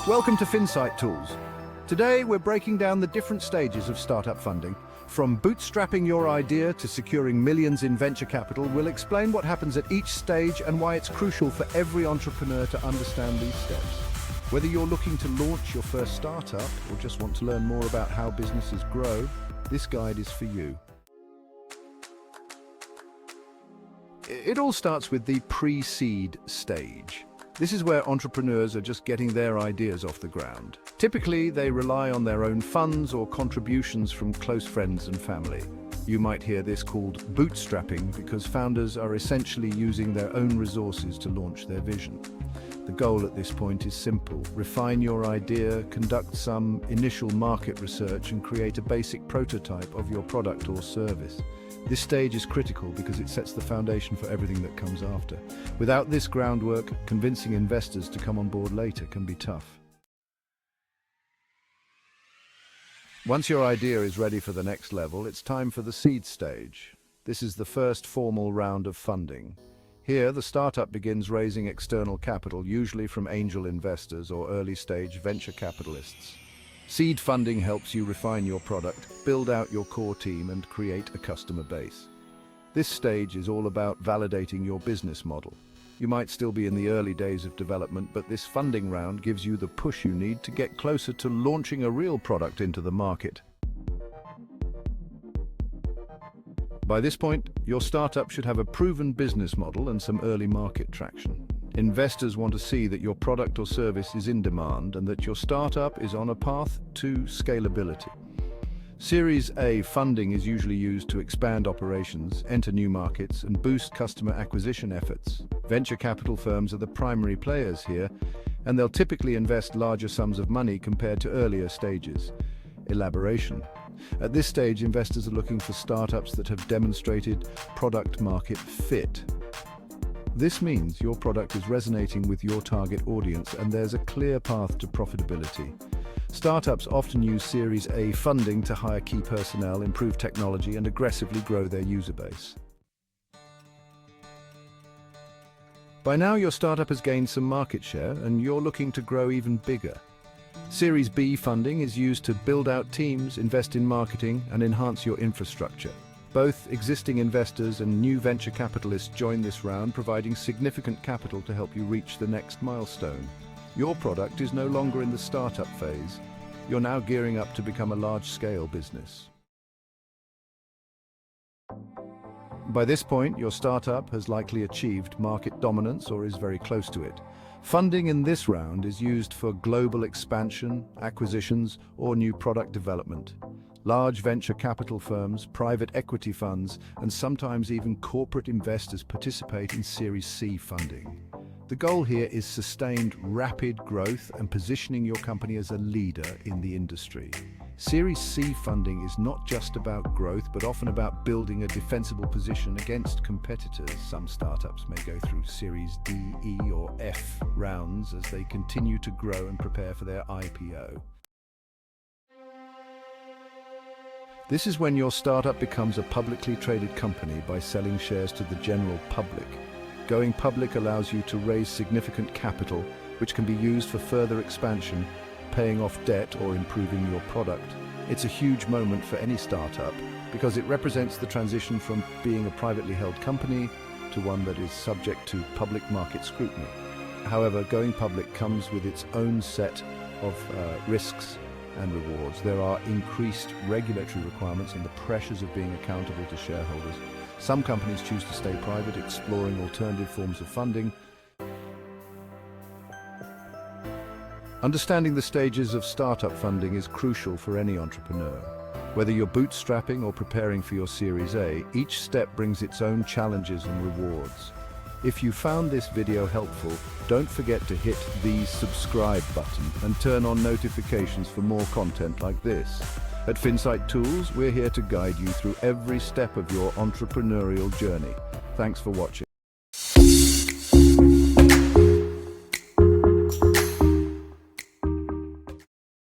Welcome to FinSight Tools. Today we're breaking down the different stages of startup funding. From bootstrapping your idea to securing millions in venture capital, we'll explain what happens at each stage and why it's crucial for every entrepreneur to understand these steps. Whether you're looking to launch your first startup or just want to learn more about how businesses grow, this guide is for you. It all starts with the pre-seed stage. This is where entrepreneurs are just getting their ideas off the ground. Typically, they rely on their own funds or contributions from close friends and family. You might hear this called bootstrapping because founders are essentially using their own resources to launch their vision. The goal at this point is simple: refine your idea, conduct some initial market research, and create a basic prototype of your product or service. This stage is critical because it sets the foundation for everything that comes after. Without this groundwork, convincing investors to come on board later can be tough. Once your idea is ready for the next level, it's time for the seed stage. This is the first formal round of funding. Here, the startup begins raising external capital, usually from angel investors or early-stage venture capitalists. Seed funding helps you refine your product, build out your core team, and create a customer base. This stage is all about validating your business model. You might still be in the early days of development, but this funding round gives you the push you need to get closer to launching a real product into the market. By this point, your startup should have a proven business model and some early market traction. Investors want to see that your product or service is in demand and that your startup is on a path to scalability. Series A funding is usually used to expand operations, enter new markets, and boost customer acquisition efforts. Venture capital firms are the primary players here, and they'll typically invest larger sums of money compared to earlier stages. Elaboration. At this stage, investors are looking for startups that have demonstrated product-market fit. This means your product is resonating with your target audience and there's a clear path to profitability. Startups often use Series A funding to hire key personnel, improve technology, and aggressively grow their user base. By now, your startup has gained some market share and you're looking to grow even bigger. Series B funding is used to build out teams, invest in marketing, and enhance your infrastructure. Both existing investors and new venture capitalists join this round, providing significant capital to help you reach the next milestone. Your product is no longer in the startup phase. You're now gearing up to become a large-scale business. By this point, your startup has likely achieved market dominance or is very close to it. Funding in this round is used for global expansion, acquisitions, or new product development. Large venture capital firms, private equity funds, and sometimes even corporate investors participate in Series C funding. The goal here is sustained, rapid growth and positioning your company as a leader in the industry. Series C funding is not just about growth, but often about building a defensible position against competitors. Some startups may go through Series D, E, or F rounds as they continue to grow and prepare for their IPO. This is when your startup becomes a publicly traded company by selling shares to the general public. Going public allows you to raise significant capital, which can be used for further expansion, paying off debt, or improving your product. It's a huge moment for any startup because it represents the transition from being a privately held company to one that is subject to public market scrutiny. However, going public comes with its own set of risks and rewards. There are increased regulatory requirements and the pressures of being accountable to shareholders. Some companies choose to stay private, exploring alternative forms of funding. Understanding the stages of startup funding is crucial for any entrepreneur. Whether you're bootstrapping or preparing for your Series A, each step brings its own challenges and rewards. If you found this video helpful, don't forget to hit the subscribe button and turn on notifications for more content like this. At FinSight Tools, we're here to guide you through every step of your entrepreneurial journey. Thanks for watching.